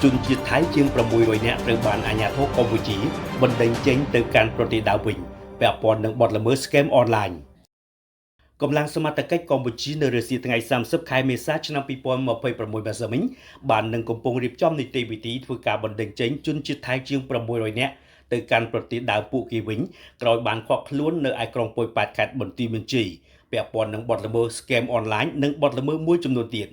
ជនជាតិថៃជាង600នាក់ត្រូវបានអាជ្ញាធរកម្ពុជាបណ្តេញចេញទៅកាន់ប្រទេសដើមវិញពាក់ព័ន្ធនឹងបទល្មើស scam online កម្លាំងសមត្ថកិច្ចកម្ពុជានៅរសៀលថ្ងៃ30ខែមេសាឆ្នាំ2026ម្សិលមិញបាននឹងកំពុងរៀបចំនីតិវិធីធ្វើការបណ្តេញចេញជនជាតិថៃជាង600នាក់ទៅកាន់ប្រទេសដើមពួកគេវិញក្រោយបានឃាត់ខ្លួននៅឯក្រុងប៉ោយប៉ែតខេត្តបន្ទាយមានជ័យពាក់ព័ន្ធនឹងបទល្មើស scam online និងបទល្មើសមួយចំនួនទៀត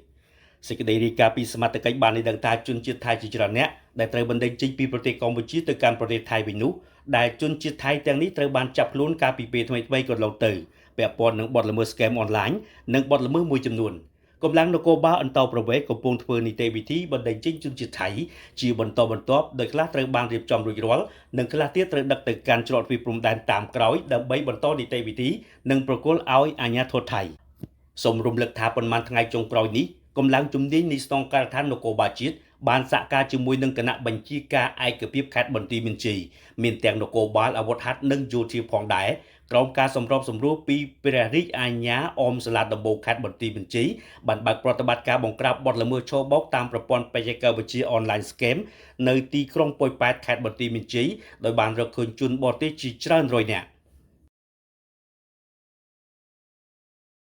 សេចក្តីរាយការណ៍ពីសមត្ថកិច្ចបានឲ្យដឹងថាជនជាតិថៃជាច្រើនអ្នកដែលត្រូវបណ្តេញចេញពីប្រទេសកម្ពុជាទៅកាន់ប្រទេសថៃវិញនោះដែលជនជាតិថៃទាំងនេះត្រូវបានចាប់ខ្លួនកាលពីពេលថ្មីៗកន្លងទៅពាក់ព័ន្ធនឹងបទល្មើស scam online និងបទល្មើសមួយចំនួនកម្លាំងនគរបាលអន្តរប្រវេសន៍កំពុងធ្វើនីតិវិធីបណ្តេញចេញជនជាតិថៃជាបន្តបន្ទាប់ដោយខ្លះត្រូវបានរៀបចំរួចរាល់និងខ្លះទៀតត្រូវដឹកទៅកាន់ច្រកទ្វារព្រំដែនតាមក្រោយដើម្បីបន្តនីតិវិធីនិងប្រគល់ឲ្យអាជ្ញាធរថៃសូមរំលឹកថាប៉ុន្មានថ្ងៃចុងក្រោយនេះកម្លាំងជំនាញនៃស្នងការដ្ឋាននគរបាលជាតិបានសហការជាមួយនឹងគណៈបញ្ជាការឯកភាពខេត្តបន្ទាយមានជ័យមានទាំងនគរបាលអាវុធហត្ថនិងយោធាផងដែរក្រោមការសម្របសម្រួលពីព្រះរាជអាជ្ញាអមសាលាដំបូងខេត្តបន្ទាយមានជ័យបានបើកប្រតិបត្តិការបង្ក្រាបបទល្មើសឆបោកតាមប្រព័ន្ធបច្ចេកវិទ្យា online scam នៅទីក្រុងប៉ោយប៉ែតខេត្តបន្ទាយមានជ័យដោយបានរកឃើញជនបរទេសជាច្រើនរយនាក់